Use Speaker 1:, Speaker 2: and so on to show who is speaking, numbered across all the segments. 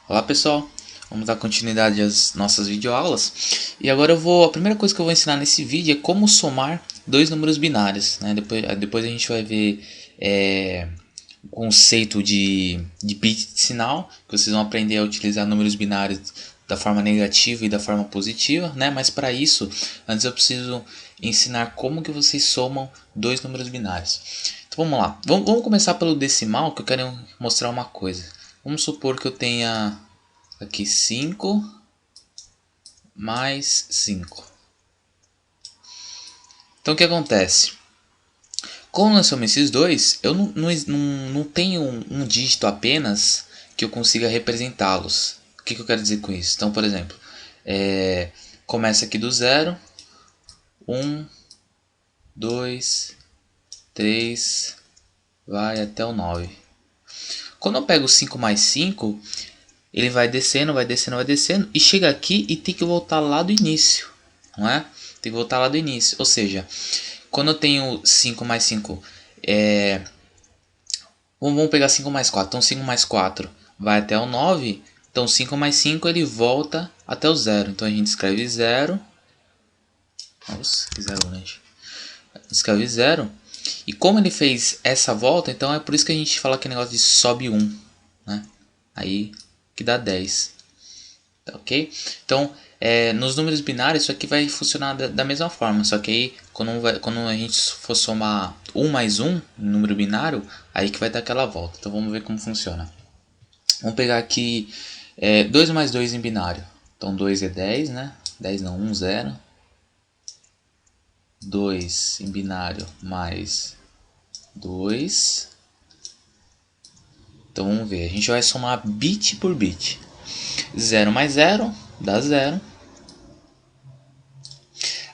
Speaker 1: Olá pessoal, vamos dar continuidade às nossas videoaulas. E agora a primeira coisa que eu vou ensinar nesse vídeo é como somar dois números binários, né? Depois a gente vai ver o conceito de bit de sinal, que vocês vão aprender a utilizar números binários da forma negativa e da forma positiva, né? Mas para isso, antes eu preciso ensinar como que vocês somam dois números binários. Então vamos lá, vamos começar pelo decimal, que eu quero mostrar uma coisa. Vamos supor que eu tenha aqui 5 mais 5. Então o que acontece? Como nós somos esses dois, eu não tenho um dígito apenas que eu consiga representá-los. O que eu quero dizer com isso? Então, por exemplo, começa aqui do 0, 1, 2, 3, vai até o 9. Quando eu pego 5 mais 5, ele vai descendo, vai descendo, vai descendo e chega aqui e tem que voltar lá do início, não é? Tem que voltar lá do início, ou seja, quando eu tenho 5 mais 5, vamos pegar 5 mais 4, então 5 mais 4 vai até o 9, então 5 mais 5 ele volta até o 0, então a gente escreve 0, nossa, que 0, né? Escreve 0, e como ele fez essa volta, então é por isso que a gente fala que é negócio de sobe 1, né? Aí que dá 10. Ok? Então, nos números binários isso aqui vai funcionar da mesma forma, só que aí quando a gente for somar 1 mais 1 no número binário, aí que vai dar aquela volta. Então vamos ver como funciona. Vamos pegar aqui 2 mais 2 em binário. Então 2 é 10, né? 10 não, 1, 0. 2 em binário mais 2. Então vamos ver, a gente vai somar bit por bit. 0 mais 0 dá 0.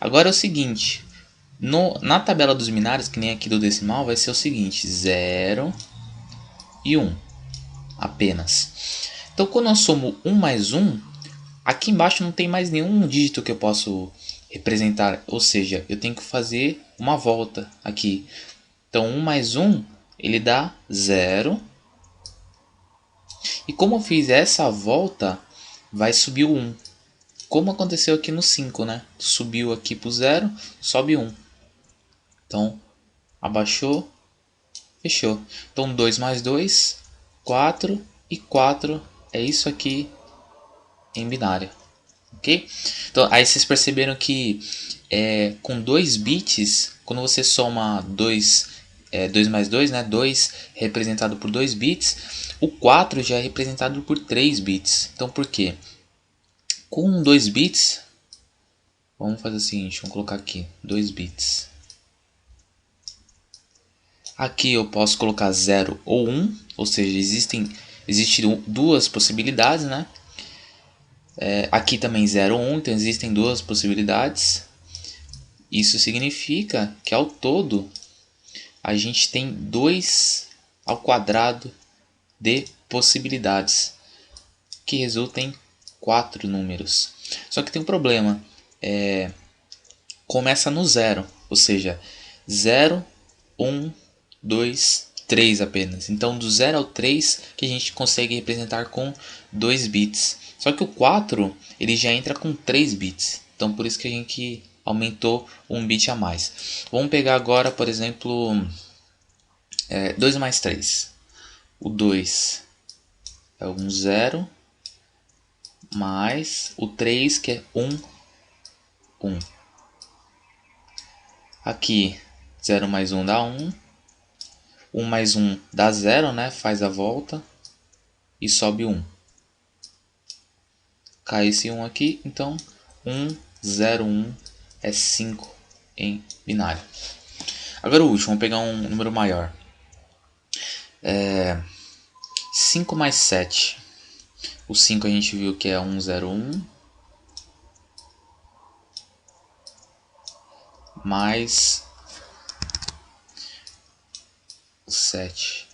Speaker 1: Agora é o seguinte, na tabela dos binários, que nem aqui do decimal, vai ser o seguinte, 0 e 1 apenas. Então quando eu somo 1 mais 1, aqui embaixo não tem mais nenhum dígito que eu posso representar, ou seja, eu tenho que fazer uma volta aqui. Então 1 mais 1, ele dá 0. E como eu fiz essa volta, vai subir o 1. Como aconteceu aqui no 5, né? Subiu aqui para o 0, sobe 1. Então, abaixou, fechou. Então 2 mais 2, 4 e 4 é isso aqui em binário. Ok? Então aí vocês perceberam que com 2 bits, quando você soma 2 mais 2, né? 2 representado por 2 bits, o 4 já é representado por 3 bits. Então por quê? Com 2 bits, vamos fazer o seguinte, vamos colocar aqui 2 bits. Aqui eu posso colocar 0 ou 1, ou seja, existem duas possibilidades, né? Aqui também 0 ou 1, então existem duas possibilidades. Isso significa que ao todo a gente tem 2 ao quadrado de possibilidades, que resulta em 4 números. Só que tem um problema, começa no 0, ou seja, 0, 1, 2, 3 apenas. Então do 0 ao 3 que a gente consegue representar com 2 bits. Só que o 4 ele já entra com 3 bits. Então por isso que a gente aumentou um bit a mais. Vamos pegar agora, por exemplo, 2 mais 3. O 2 é um 0 mais o 3 que é 1, 1. Aqui 0 mais 1 dá 1. 1 mais 1 dá 0, né? Faz a volta e sobe 1. Cai esse 1 aqui, então 1, 0, 1 é 5 em binário. Agora o último, vamos pegar um número maior. 5 mais 7. O 5 a gente viu que é 1, 0, 1. Mais o 7.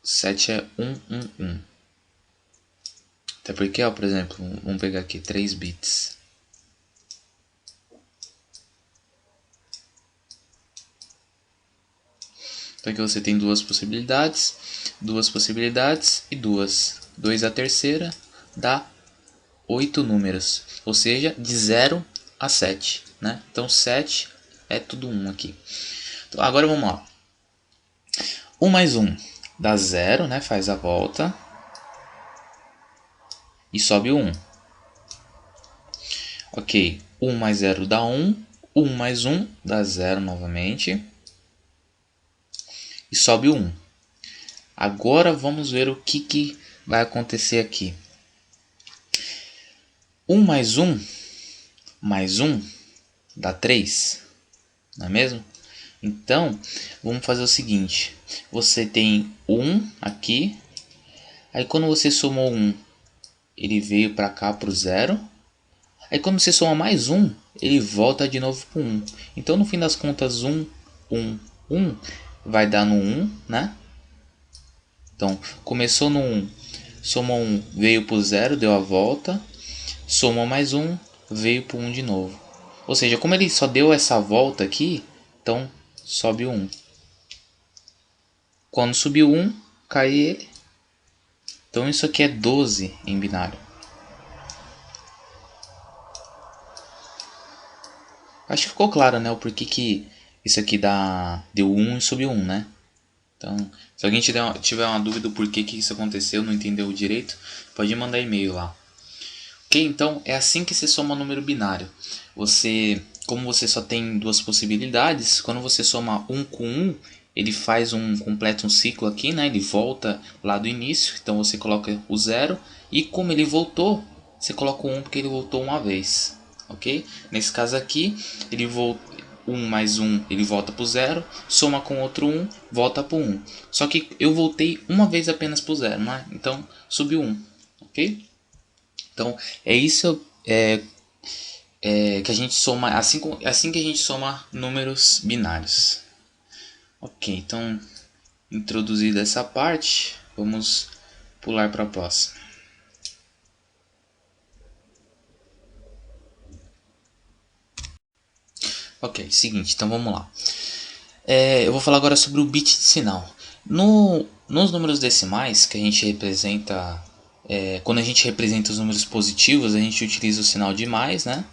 Speaker 1: O 7 é 1, 1, 1. Até porque, ó, por exemplo, vamos pegar aqui 3 bits. Então aqui você tem duas possibilidades e duas. 2 a terceira dá 8 números, ou seja, de 0 a 7, né? Então 7 é tudo 1 aqui. Então, agora vamos lá. 1 mais 1 dá 0, né? Faz a volta e sobe o 1. Ok, 1 mais 0 dá 1. 1 mais 1 dá 0 novamente. E sobe o 1. Agora vamos ver o que vai acontecer aqui. 1 mais 1 dá 3, não é mesmo? Então, vamos fazer o seguinte. Você tem 1 aqui. Aí quando você somou 1, ele veio para cá para o 0. Aí quando você soma mais 1, ele volta de novo para o 1. Então no fim das contas 1, 1, 1 vai dar no 1, né? Então começou no 1, somou 1, veio para o 0, deu a volta. Somou mais 1, veio para o 1 de novo. Ou seja, como ele só deu essa volta aqui, então sobe o 1. Quando subiu 1, cai ele. Então isso aqui é 12 em binário. Acho que ficou claro, né? O porquê que isso aqui deu 1 e subiu 1, né? Então, se alguém tiver uma dúvida do porquê que isso aconteceu, não entendeu direito, pode mandar e-mail lá. Ok? Então, é assim que se soma número binário. Como você só tem duas possibilidades, quando você soma 1 com 1, ele completa um ciclo aqui, né? Ele volta lá do início, então você coloca o 0. E como ele voltou, você coloca o 1 porque ele voltou uma vez. Ok? Nesse caso aqui, 1 mais 1 ele volta para o 0, soma com outro 1, volta para o 1. Só que eu voltei uma vez apenas para o 0, né? Então subiu 1. Ok? Então é isso que a gente soma, assim que a gente soma números binários. Ok, então introduzida essa parte, vamos pular para a próxima. Ok, seguinte, então vamos lá. Eu vou falar agora sobre o bit de sinal. Nos números decimais, que a gente representa, quando a gente representa os números positivos, a gente utiliza o sinal de mais, né?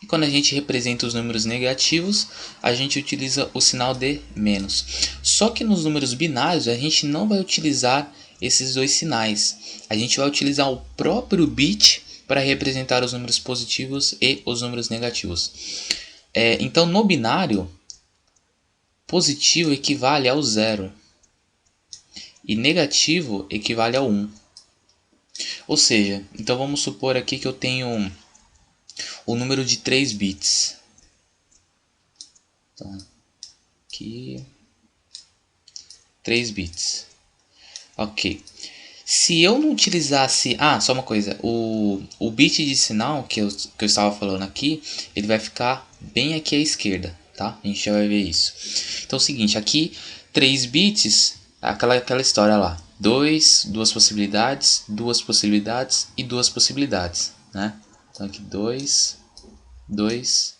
Speaker 1: E quando a gente representa os números negativos, a gente utiliza o sinal de menos. Só que nos números binários, a gente não vai utilizar esses dois sinais. A gente vai utilizar o próprio bit para representar os números positivos e os números negativos. Então, no binário, positivo equivale ao 0 e negativo equivale ao 1. Ou seja, então vamos supor aqui que eu tenho o número de 3 bits. Então, aqui 3 bits. Ok. Se eu não utilizasse... só uma coisa. O bit de sinal que eu estava falando aqui, ele vai ficar bem aqui à esquerda, tá? A gente já vai ver isso. Então é o seguinte, aqui 3 bits, aquela história lá. Duas possibilidades e duas possibilidades, né? Então aqui 2, 2,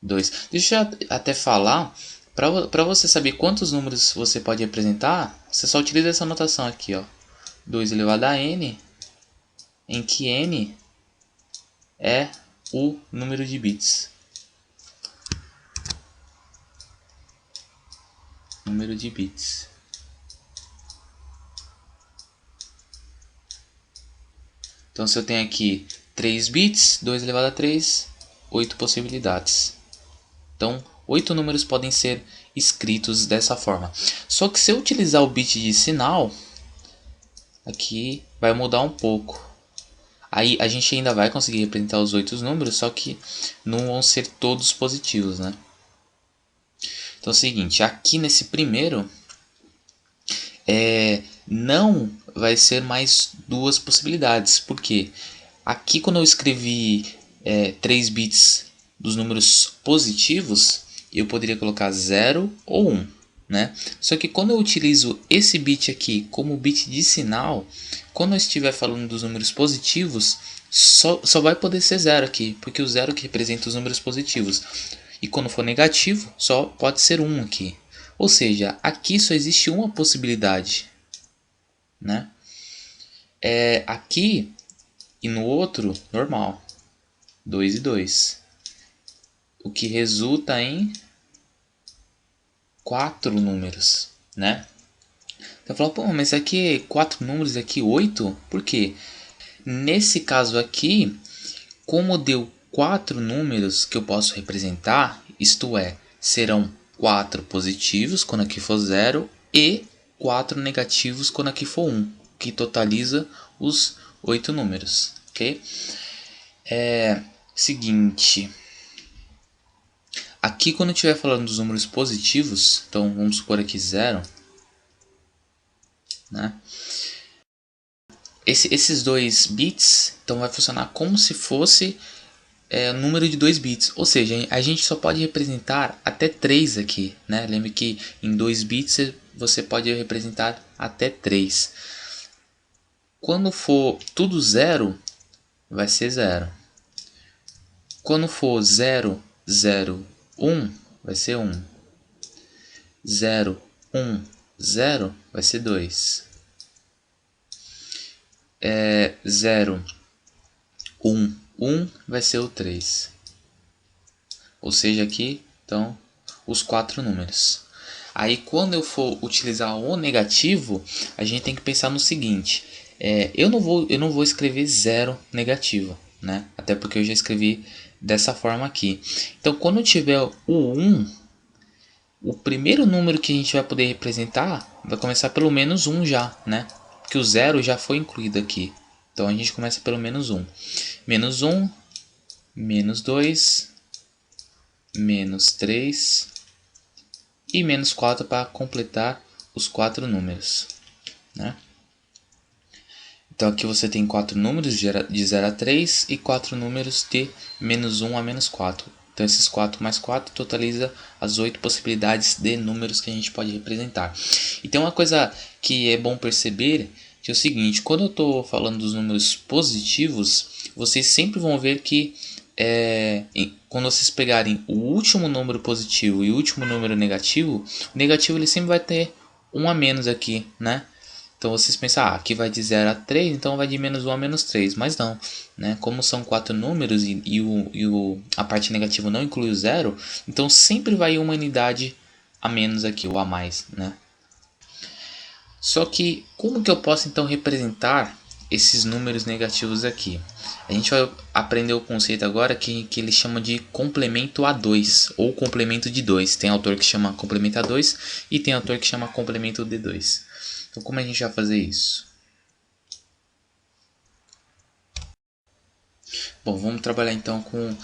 Speaker 1: 2. Deixa eu até falar, para você saber quantos números você pode representar, você só utiliza essa notação aqui, ó. 2 elevado a n, em que n é o número de bits. Número de bits. Então se eu tenho aqui 3 bits, 2 elevado a 3, 8 possibilidades. Então 8 números podem ser escritos dessa forma. Só que se eu utilizar o bit de sinal, aqui vai mudar um pouco. Aí a gente ainda vai conseguir representar os 8 números, só que não vão ser todos positivos, né? Então é o seguinte, aqui nesse primeiro, não vai ser mais duas possibilidades. Porque aqui quando eu escrevi 3 bits dos números positivos, eu poderia colocar 0 ou 1. Né? Só que quando eu utilizo esse bit aqui como bit de sinal, quando eu estiver falando dos números positivos, só vai poder ser 0 aqui, porque o 0 que representa os números positivos. E quando for negativo, só pode ser 1 aqui. Ou seja, aqui só existe uma possibilidade, né? Aqui e no outro, normal. 2 e 2. O que resulta em 4 números, né? Você fala, pô, mas aqui 4 números, aqui 8? Por quê? Nesse caso aqui, como deu 4 números que eu posso representar, isto é, serão 4 positivos quando aqui for 0 e 4 negativos quando aqui for 1, que totaliza os 8 números, ok? Seguinte, aqui quando eu estiver falando dos números positivos, então vamos supor aqui 0, né? Esses 2 bits, então vai funcionar como se fosse número de 2 bits, ou seja, a gente só pode representar até 3 aqui, né? Lembre que em 2 bits você pode representar até 3. Quando for tudo 0, vai ser 0. Quando for 0, 0, 1, vai ser 1. 0, 1, 0, vai ser 2. 0, 1, 1 vai ser o 3. Ou seja, aqui então os 4 números. Aí quando eu for utilizar o negativo, a gente tem que pensar no seguinte: eu não vou escrever 0 negativo, né? Até porque eu já escrevi dessa forma aqui. Então quando eu tiver o 1, o primeiro número que a gente vai poder representar vai começar pelo menos 1 já, né? Porque o 0 já foi incluído aqui. Então a gente começa pelo menos 1. Menos 1, menos 2, menos 3 e menos 4 para completar os 4 números, né? Então aqui você tem 4 números de 0 a 3 e 4 números de menos 1 a menos 4. Então esses 4 mais 4 totaliza as 8 possibilidades de números que a gente pode representar. E tem uma coisa que é bom perceber, que é o seguinte: quando eu estou falando dos números positivos, vocês sempre vão ver que quando vocês pegarem o último número positivo e o último número negativo, o negativo ele sempre vai ter um a menos aqui, né? Então vocês pensam, aqui vai de 0 a 3, então vai de menos 1 a menos 3. Mas não, né? Como são 4 números e a parte negativa não inclui o 0, então sempre vai uma unidade a menos aqui, ou a mais, né? Só que como que eu posso então representar esses números negativos aqui? A gente vai aprender o conceito agora que ele chama de complemento A2 ou complemento de 2. Tem autor que chama complemento A2 e tem autor que chama complemento D2. Então como a gente vai fazer isso? Bom, vamos trabalhar então com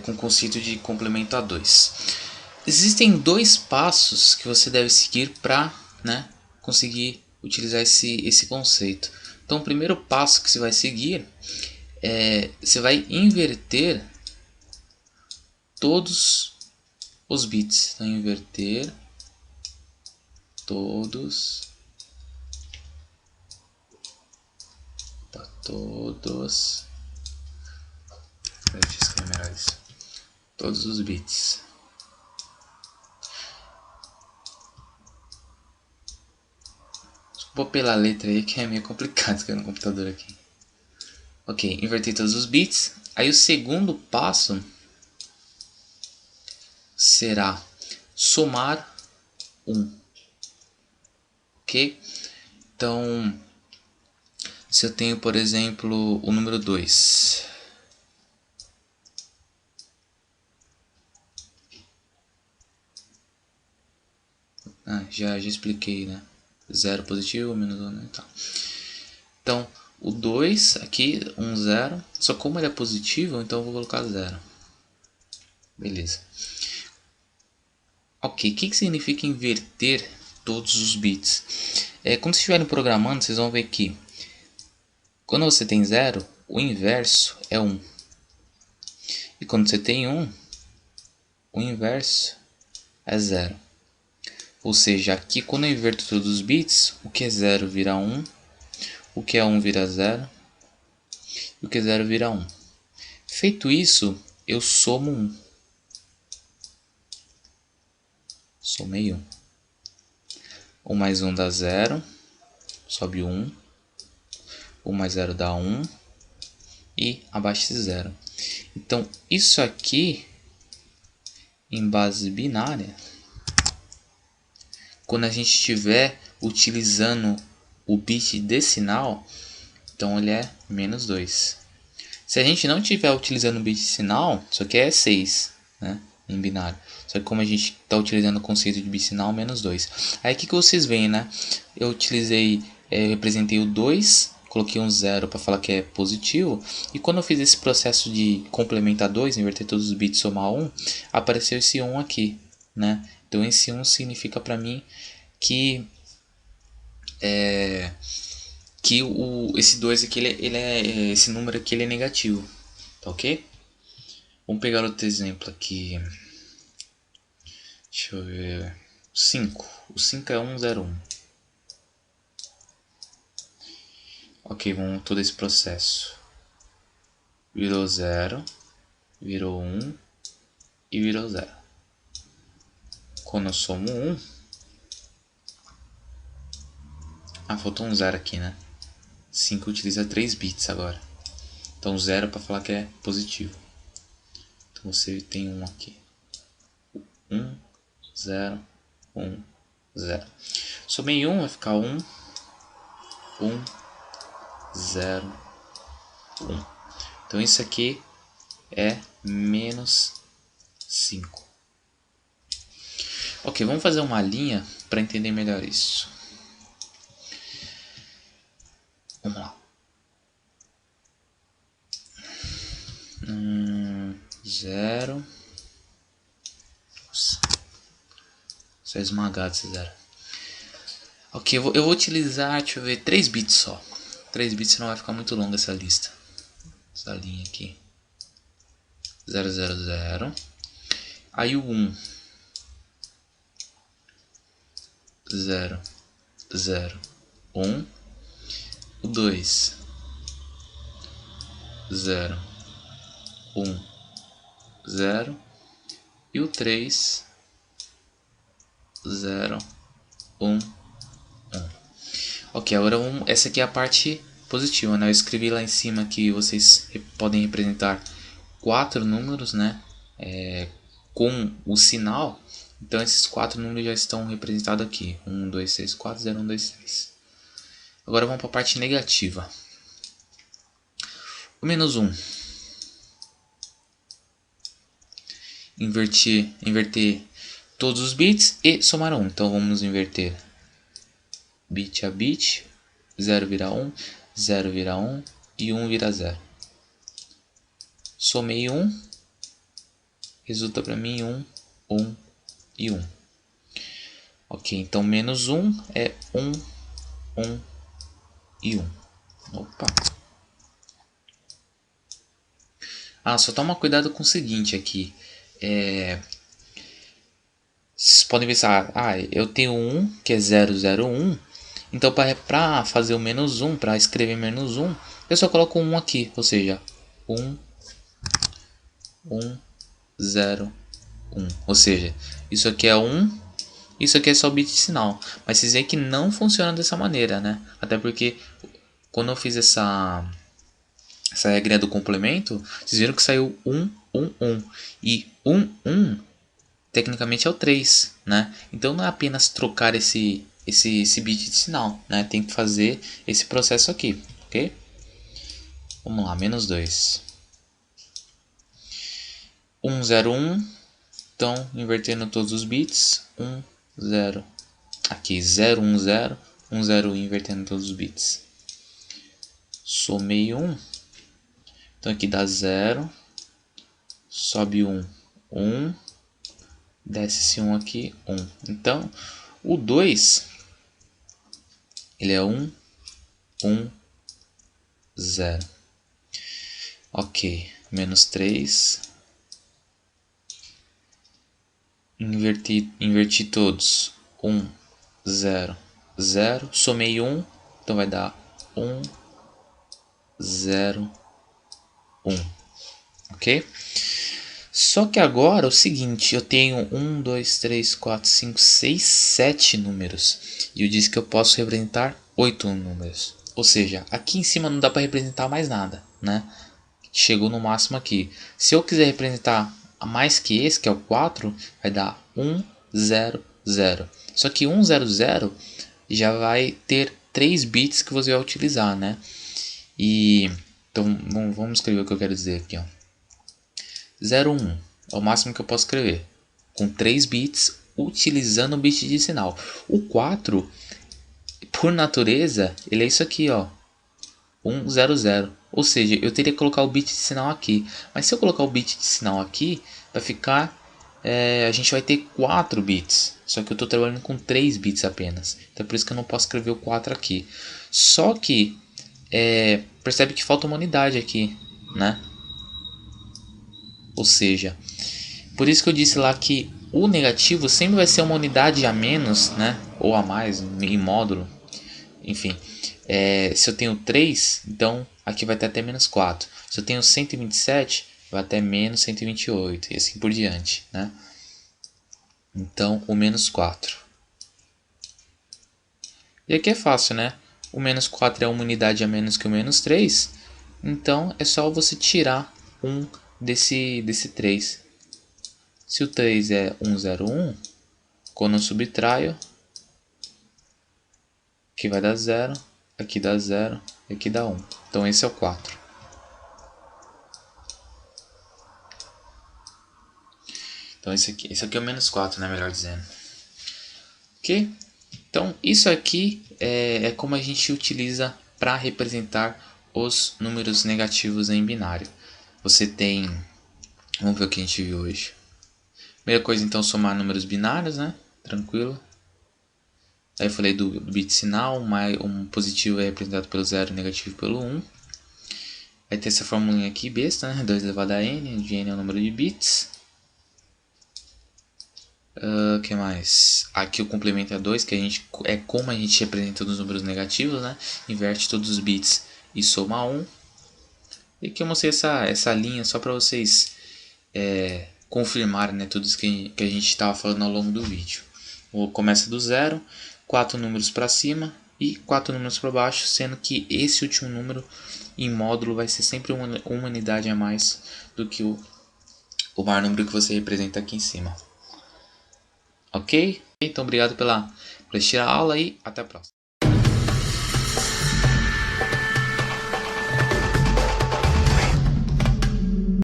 Speaker 1: o conceito de complemento A2. Existem 2 passos que você deve seguir para, né, conseguir utilizar esse conceito. Então o primeiro passo que você vai seguir você vai inverter todos os bits. Então inverter todos deixa eu escrever melhor isso. Todos os bits. Desculpa pela letra aí que é meio complicado escrever no computador aqui. Ok, inverter todos os bits. Aí o segundo passo será somar 1. Ok? Então, se eu tenho, por exemplo, o número 2. Já expliquei, né? 0 positivo, menos 1, né? Tá. Então, o 2 aqui, 1, 0. Só como ele é positivo, então eu vou colocar 0. Beleza. Ok, o que significa inverter todos os bits? Quando vocês estiverem programando, vocês vão ver que quando você tem 0, o inverso é 1. E quando você tem 1, o inverso é 0. Ou seja, aqui quando eu inverto todos os bits, o que é 0 vira 1, o que é 1 vira 0, e o que é 0 vira 1. Feito isso, eu somo 1. Somei 1. 1 mais 1 dá 0. Sobe 1. 1 mais 0 dá 1. E abaixo de 0. Então, isso aqui, em base binária, quando a gente estiver utilizando o bit decimal, então ele é menos 2. Se a gente não estiver utilizando o bit decimal, isso aqui é 6, né, em binário. Só que como a gente está utilizando o conceito de bisinal, menos 2. Aí o que vocês veem, né? Eu representei o 2, coloquei um 0 para falar que é positivo. E quando eu fiz esse processo de complementar 2, inverter todos os bits e somar 1, apareceu esse 1 aqui, né? Então esse 1 significa para mim que esse 2 aqui, esse número aqui ele é negativo, tá ok? Vamos pegar outro exemplo aqui. Deixa eu ver. 5. O 5 é 101. Ok, vamos todo esse processo. Virou 0, virou 1 e virou 0. Quando eu somo 1... faltou um 0 aqui, né? 5 utiliza 3 bits agora. Então 0 para falar que é positivo. Então você tem 1 aqui. 1, 0, 1, 0. Somei 1, vai ficar 1, 1, 0, 1. Então isso aqui é menos 5. Ok, vamos fazer uma linha para entender melhor isso. Vamos lá. 0. Nossa. Só esmagado esse 0. Ok, eu vou utilizar, deixa eu ver, 3 bits só. 3 bits, senão vai ficar muito longa essa lista. Essa linha aqui. 0, 0, 0. Aí o 1. 0, 0, 1. O 2. 0, 1, 0. E o 3. 0, 1, 1. Ok, agora essa aqui é a parte positiva, né? Eu escrevi lá em cima que vocês podem representar 4 números, né? Com o sinal. Então esses 4 números já estão representados aqui. 1, 2, 3, 4, 0, 1, 2, 3. Agora vamos para a parte negativa. O menos 1. Inverter todos os bits e somar 1. Então vamos inverter bit a bit. 0 vira 1, 0 vira 1 e 1 vira 0. Somei 1, resulta para mim 1, 1 e 1. Ok, então menos 1 é 1, 1 e 1. Opa! Só toma cuidado com o seguinte aqui. Vocês podem pensar, eu tenho 1 que é 001. Então para fazer o menos 1, para escrever menos 1, eu só coloco 1 aqui. Ou seja, 1, 1, 0, 1. Ou seja, isso aqui é 1, isso aqui é só bit de sinal. Mas vocês veem que não funciona dessa maneira, né? Até porque quando eu fiz essa regra do complemento, vocês viram que saiu 1, 1, 1. E 1, 1 tecnicamente é o 3, né? Então não é apenas trocar esse bit de sinal, né? Tem que fazer esse processo aqui, ok? Vamos lá, menos 2. 1, 0, 1. Então, invertendo todos os bits. 1, 0. Aqui, 0, 1, 0. 1, 0, 1, invertendo todos os bits. Somei 1. Então aqui dá 0. Sobe 1, 1. Desce esse 1 aqui, 1. Então, o 2, ele é 1, 1, 0. Ok, menos 3. Inverti todos. 1, 0, 0. Somei 1, então vai dar 1, 0, 1. Ok? Só que agora é o seguinte, eu tenho 1, 2, 3, 4, 5, 6, 7 números. E eu disse que eu posso representar 8 números. Ou seja, aqui em cima não dá para representar mais nada, né? Chegou no máximo aqui. Se eu quiser representar mais que esse, que é o 4, vai dar 1, 0, 0. Só que 1, 0, 0 já vai ter 3 bits que você vai utilizar, né? E então vamos escrever o que eu quero dizer aqui, ó. 0, 1 é o máximo que eu posso escrever, com 3 bits utilizando o bit de sinal. O 4, por natureza, ele é isso aqui, ó, 1, 0, 0. Ou seja, eu teria que colocar o bit de sinal aqui. Mas se eu colocar o bit de sinal aqui, vai ficar... a gente vai ter 4 bits. Só que eu estou trabalhando com 3 bits apenas. Então é por isso que eu não posso escrever o 4 aqui. Só que percebe que falta uma unidade aqui, né? Ou seja, por isso que eu disse lá que o negativo sempre vai ser uma unidade a menos, né? Ou a mais em módulo. Enfim, se eu tenho 3, então aqui vai ter até menos 4. Se eu tenho 127, vai até menos 128 e assim por diante, né? Então o menos 4. E aqui é fácil, né? O menos 4 é uma unidade a menos que o menos 3. Então é só você tirar um desse 3. Se o 3 é 101, quando eu subtraio, aqui vai dar 0, aqui dá 0 e aqui dá 1. Então esse é o 4. Então esse aqui é o menos 4, né, melhor dizendo. Ok? Então isso aqui é como a gente utiliza para representar os números negativos em binário. Você tem... Vamos ver o que a gente viu hoje. Primeira coisa, então, somar números binários, né? Tranquilo. Aí eu falei do bit sinal, um positivo é representado pelo 0 e negativo pelo 1. Aí tem essa formulinha aqui, besta, né? 2 elevado a n, onde n é o número de bits. Que mais? Aqui o complemento é 2, que é como a gente representa os números negativos, né? Inverte todos os bits e soma 1. E aqui eu mostrei essa linha só para vocês confirmarem, né, tudo isso que a gente estava falando ao longo do vídeo. Começa do 0, 4 números para cima e 4 números para baixo, sendo que esse último número em módulo vai ser sempre uma unidade a mais do que o maior número que você representa aqui em cima. Ok? Então obrigado por assistir a aula e até a próxima.